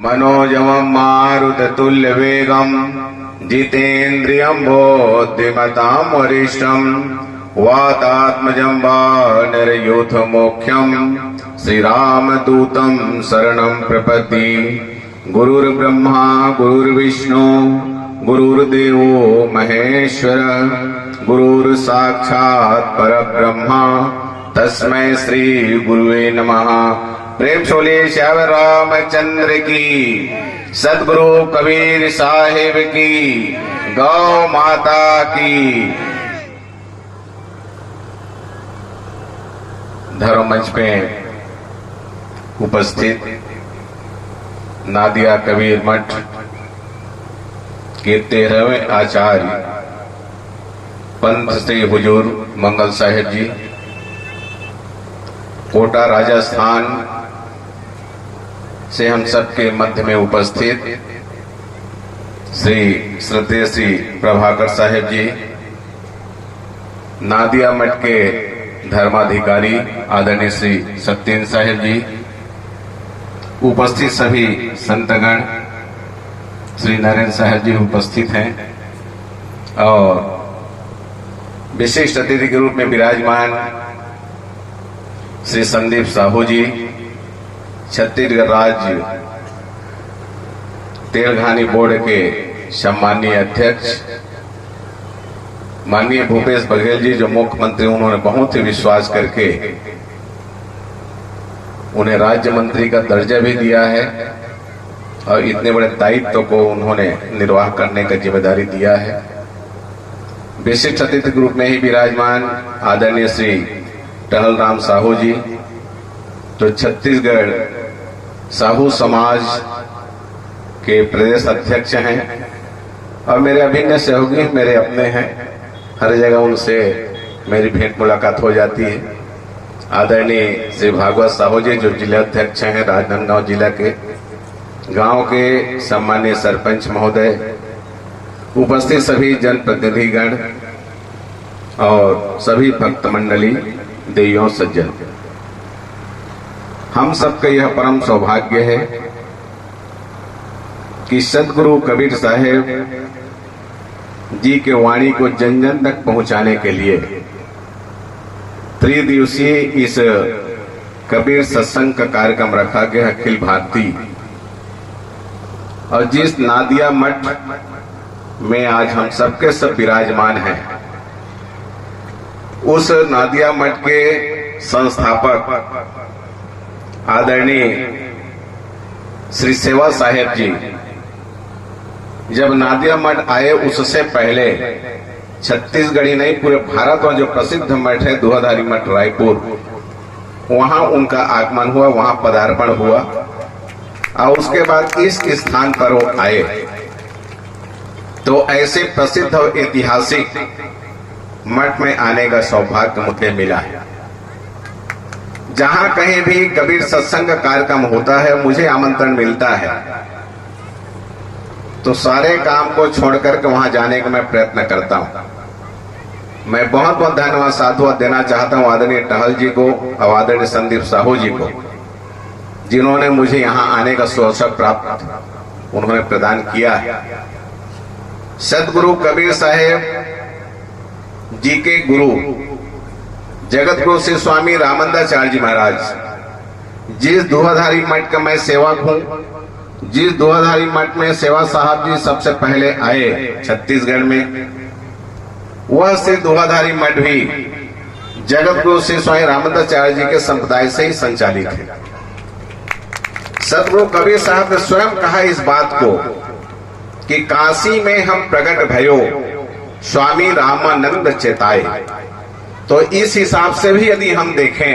मनोजवं मारुततुल्यवेगं जितेन्द्रियं बुद्धिमतां वरिष्ठं वातात्मजं वानरयूथमुख्यं श्रीरामदूतं शरणं प्रपद्ये। गुरुर्ब्रह्मा गुरुर्विष्णु गुरुर्देवो महेश्वर गुरुर्साक्षात् परब्रह्मा तस्मै श्री गुरुवे नमः। प्रेम छोले श्याम रामचंद्र की, सदगुरु कबीर साहिब की, गौ माता की। धर्म मंच पे उपस्थित नादिया कबीर मठ के 13वें आचार्य पंत श्री हुजूर मंगल साहिब जी, कोटा राजस्थान से हम सबके मध्य में उपस्थित श्री श्रद्धेय श्री प्रभाकर साहिब जी, नादिया मठ के धर्माधिकारी आदरणीय श्री सत्येंद्र साहिब जी, उपस्थित सभी संतगण, श्री नरेंद्र साहिब जी उपस्थित हैं और विशिष्ट अतिथि के रूप में विराजमान श्री संदीप साहू जी, छत्तीसगढ़ राज्य तेलघानी बोर्ड के सम्माननीय अध्यक्ष, माननीय भूपेश बघेल जी जो मुख्यमंत्री, उन्होंने बहुत ही विश्वास करके उन्हें राज्य मंत्री का दर्जा भी दिया है और इतने बड़े दायित्व को उन्होंने निर्वाह करने का जिम्मेदारी दिया है। विशिष्ट अतिथि ग्रुप में ही विराजमान आदरणीय श्री टहल राम साहू जी, जो छत्तीसगढ़ साहू समाज के प्रदेश अध्यक्ष हैं और मेरे अभिन्न सहयोगी, मेरे अपने हैं, हर जगह उनसे मेरी भेंट मुलाकात हो जाती है। आदरणीय श्री भागवत साहू जी जो जिला अध्यक्ष हैं राजनांदगांव जिला के, गांव के सम्मानीय सरपंच महोदय, उपस्थित सभी जनप्रतिनिधिगण और सभी भक्त मंडली, देवियों सज्जन, हम सबका यह परम सौभाग्य है कि सदगुरु कबीर साहिब जी के वाणी को जन जन तक पहुंचाने के लिए त्रिदिवसीय इस कबीर सत्संग का कार्यक्रम रखा गया अखिल भारतीय। और जिस नादिया मठ में आज हम सबके सब विराजमान हैं, उस नादिया मठ के संस्थापक आदरणीय श्री सेवा साहेब जी जब नादिया मठ आए, उससे पहले छत्तीसगढ़ ही नहीं पूरे भारत में जो प्रसिद्ध मठ है दुआधारी मठ रायपुर, वहां उनका आगमन हुआ, वहां पदार्पण हुआ और उसके बाद इस स्थान पर वो आए। तो ऐसे प्रसिद्ध और ऐतिहासिक मठ में आने का सौभाग्य मुझे मिला है। जहां कहीं भी कबीर सत्संग का कार्यक्रम होता है, मुझे आमंत्रण मिलता है, तो सारे काम को छोड़कर के वहां जाने का मैं प्रयत्न करता हूं। मैं बहुत बहुत धन्यवाद साधुवाद देना चाहता हूं आदरणीय टहल जी को और आदरणीय संदीप साहू जी को, जिन्होंने मुझे यहां आने का अवसर प्राप्त उन्होंने प्रदान किया है। सदगुरु कबीर साहेब जी के गुरु जगत गुरु श्री स्वामी रामानंदाचार्य जी महाराज, जिस दुआधारी मठ का मैं सेवक हूं, जिस दुआधारी मठ में सेवा साहब जी सबसे पहले आए छत्तीसगढ़ में, वह श्री दुआधारी मठ भी जगत गुरु श्री स्वामी रामानंदाचार्य जी के संप्रदाय से ही संचालित है। सदगुरु कबीर साहब ने स्वयं कहा इस बात को कि काशी में हम प्रकट भयो स्वामी रामानंद चेताए। तो इस हिसाब से भी यदि हम देखें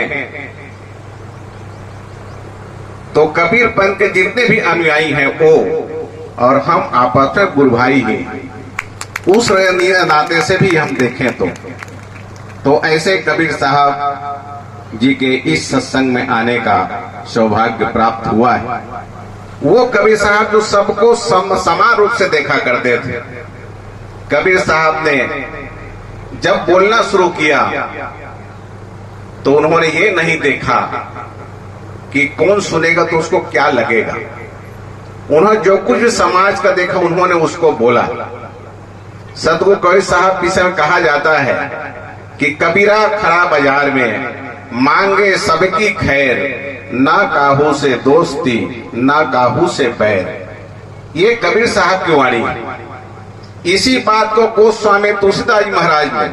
तो कबीर पंथ के जितने भी अनुयायी हैं वो और हम आपस में गुरु भाई हैं, उस नाते से भी हम देखें तो ऐसे कबीर साहब जी के इस सत्संग में आने का सौभाग्य प्राप्त हुआ है। वो कबीर साहब जो सबको समान रूप से देखा करते थे। कबीर साहब ने जब बोलना शुरू किया तो उन्होंने ये नहीं देखा कि कौन सुनेगा तो उसको क्या लगेगा। उन्होंने जो कुछ भी समाज का देखा उन्होंने उसको बोला। सतगुरु कबीर साहब की समय कहा जाता है कि कबीरा खड़ा बाजार में मांगे सबकी खैर, ना काहू से दोस्ती ना काहू से बैर। ये कबीर साहब की वाणी है। इसी बात को गोस्वामी तुलसीदास जी महाराज ने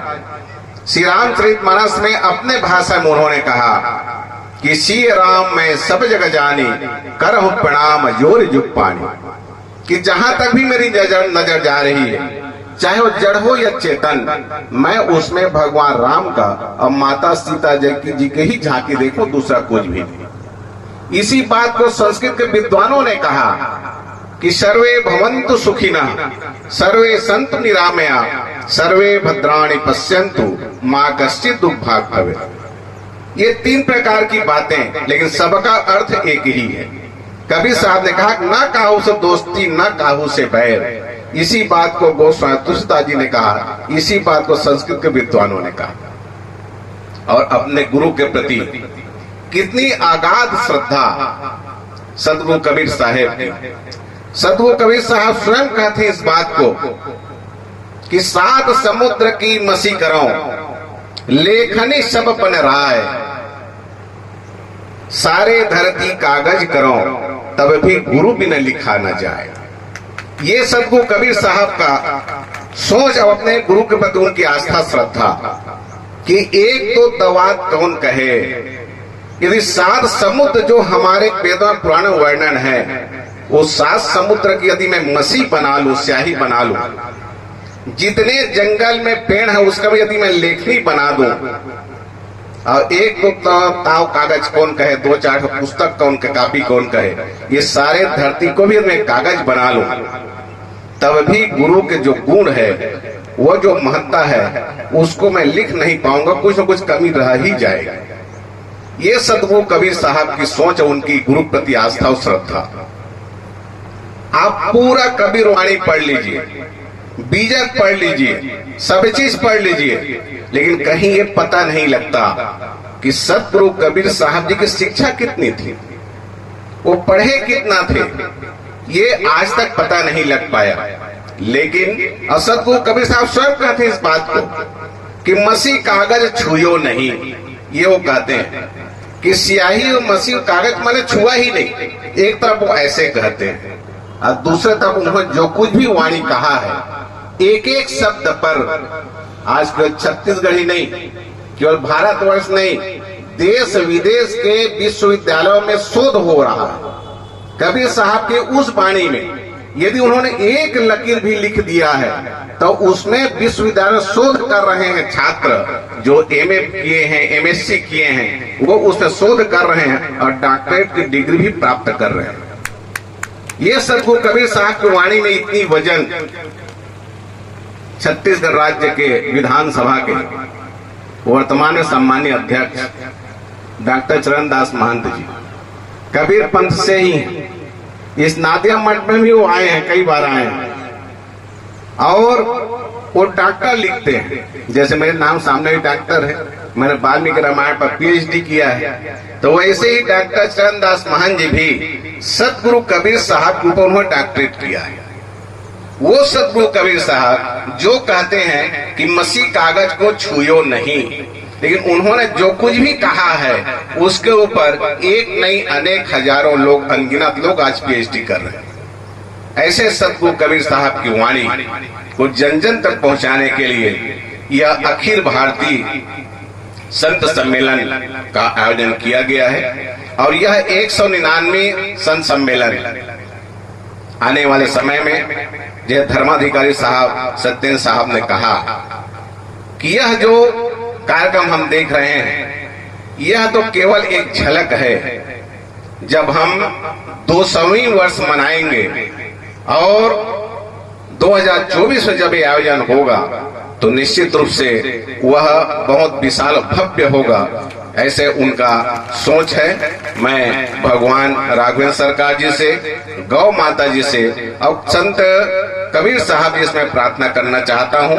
श्री रामचरितमानस में अपने भाषा में उन्होंने कहा कि सी राम मैं सब जगह जानी, करहु प्रणाम जोर जुग पानी। कि जहां तक भी मेरी नजर जा रही है, चाहे वो जड़ हो या चेतन, मैं उसमें भगवान राम का और माता सीता जी के ही झांकी देखो, दूसरा कुछ भी नहीं। इसी बात को संस्कृत के विद्वानों ने कहा कि सर्वे भवन्तु सुखिनः, सर्वे सन्तु निरामया, सर्वे भद्राणि पश्यन्तु, मां कश्चित् दुर्भाग् भवेत्। ये 3 प्रकार की बातें, लेकिन सबका अर्थ एक ही है। कबीर साहब ने कहा ना काहू से दोस्ती ना काहू से बैर। इसी बात को गोस्वामी तुलसीदास जी ने कहा, इसी बात को संस्कृत के विद्वानों ने कहा। और अपने गुरु के प्रति कितनी आगाध श्रद्धा सतगुरु कबीर साहब की। सतगुरु कबीर साहब स्वयं कहते इस बात को कि 7 समुद्र की मसी करो, लेखनी सब पन राय, सारे धरती कागज करो, तब भी गुरु बिना लिखा न जाए। ये सतगुरु कबीर साहब का सोच और अपने गुरु के प्रति उनकी आस्था श्रद्धा कि एक तो दवा कौन कहे। यदि 7 समुद्र जो हमारे वेदों पुराण वर्णन है, वो 7 समुद्र की यदि मैं मसी बना लूं, स्याही बना लूं, जितने जंगल में पेड़ है उसका भी यदि मैं लेखनी बना दूं, और एक तो ताव कागज कौन कहे, 2-4 पुस्तक कौन कहे, कापी कौन कहे, ये सारे धरती को भी मैं कागज बना लूं, तब भी गुरु के जो गुण है, वो जो महत्ता है, उसको मैं लिख नहीं पाऊंगा, कुछ न कुछ कमी रह ही जाएगा। ये सतगुरु कबीर साहब की सोच, उनकी गुरु प्रति आस्था और श्रद्धा। आप पूरा कबीर वाणी पढ़ लीजिए, बीजक पढ़ लीजिए, सब चीज पढ़ लीजिए, लेकिन कहीं ये पता नहीं लगता कि सतगुरु कबीर साहब जी की शिक्षा कितनी थी, वो पढ़े कितना थे, ये आज तक पता नहीं लग पाया। लेकिन सतगुरु कबीर साहब स्वयं कहते इस बात को कि मसी कागज छुयो नहीं। ये वो कहते हैं कि स्याही और मसी कागज मैंने छुआ ही नहीं। एक तरफ वो ऐसे कहते हैं और दूसरे तरफ उन्होंने जो कुछ भी वाणी कहा है, एक एक शब्द पर आज केवल छत्तीसगढ़ ही नहीं, केवल भारतवर्ष नहीं, देश विदेश के विश्वविद्यालयों में शोध हो रहा है। कबीर साहब के उस वाणी में यदि उन्होंने एक लकीर भी लिख दिया है, तो उसमें विश्वविद्यालय शोध कर रहे हैं छात्र जो एमए किए हैं, एमएससी किए हैं, वो उसमें शोध कर रहे हैं और डॉक्टरेट की डिग्री भी प्राप्त कर रहे हैं। ये सतगुरु कबीर साहब की वाणी में इतनी वजन। छत्तीसगढ़ राज्य के विधानसभा के वर्तमान में सम्मानीय अध्यक्ष डॉक्टर चरणदास महंत जी कबीर पंथ से ही, इस नादिया मठ में भी वो आए हैं, कई बार आए हैं, और वो डॉक्टर लिखते हैं। जैसे मेरे नाम सामने भी डॉक्टर है, मैंने वाल्मीकि रामायण पर पीएचडी किया है, तो वैसे ही डॉक्टर चरणदास महंत जी भी सतगुरु कबीर साहब के ऊपर उन्होंने डॉक्टरेट किया है। वो सतगुरु कबीर साहब जो कहते हैं कि मसी कागज को छुयो नहीं, लेकिन उन्होंने जो कुछ भी कहा है उसके ऊपर एक नहीं अनेक हजारों लोग, अनगिनत लोग आज पीएचडी कर रहे हैं। ऐसे सतगुरु कबीर साहब की वाणी को जन जन तक पहुंचाने के लिए यह अखिल भारतीय संत सम्मेलन का आयोजन किया गया है, और यह 199 संत सम्मेलन आने वाले समय में, जय धर्माधिकारी साहब सत्येंद्र साहब ने कहा कि यह जो कार्यक्रम हम देख रहे हैं, यह तो केवल एक झलक है। जब हम 200वीं वर्ष मनाएंगे और 2024 में जब ये आयोजन होगा, तो निश्चित रूप से वह बहुत विशाल भव्य होगा, ऐसे उनका सोच है। मैं भगवान राघवेंद्र सरकार जी से, गौ माता जी से और संत कबीर साहब जी से मैं प्रार्थना करना चाहता हूं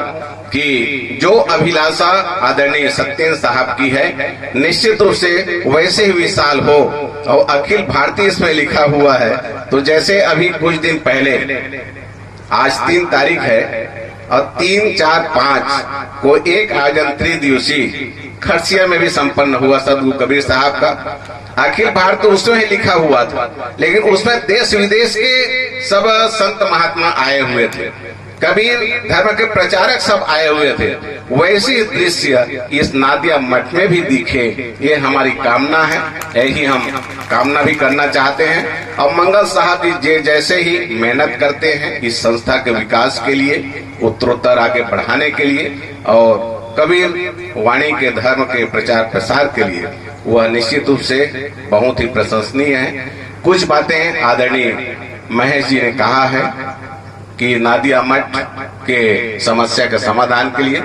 कि जो अभिलाषा आदरणीय सत्येंद्र साहब की है निश्चित रूप से वैसे ही विशाल हो। और अखिल भारतीय इसमें लिखा हुआ है, तो जैसे अभी कुछ दिन पहले, आज 3 तारीख है और 3, 4, 5 को एक आयोजन त्रिदिवसीय खरसिया में भी संपन्न हुआ सदगुरु कबीर साहब का। अखिल भारत तो उसमें ही लिखा हुआ था, लेकिन उसमें देश विदेश के सब संत महात्मा आए हुए थे, कबीर धर्म के प्रचारक सब आए हुए थे। वैसी दृश्य इस नादिया मठ में भी दिखे, ये हमारी कामना है, यही हम कामना भी करना चाहते हैं। और मंगल साहब जी जैसे ही मेहनत करते हैं इस संस्था के विकास के लिए, उत्तरोत्तर आगे बढ़ाने के लिए और कबीर वाणी के धर्म के प्रचार प्रसार के लिए, वह निश्चित रूप से बहुत ही प्रशंसनीय है। कुछ बातें आदरणीय महेश जी ने कहा है कि नादिया मठ के समस्या के समाधान के लिए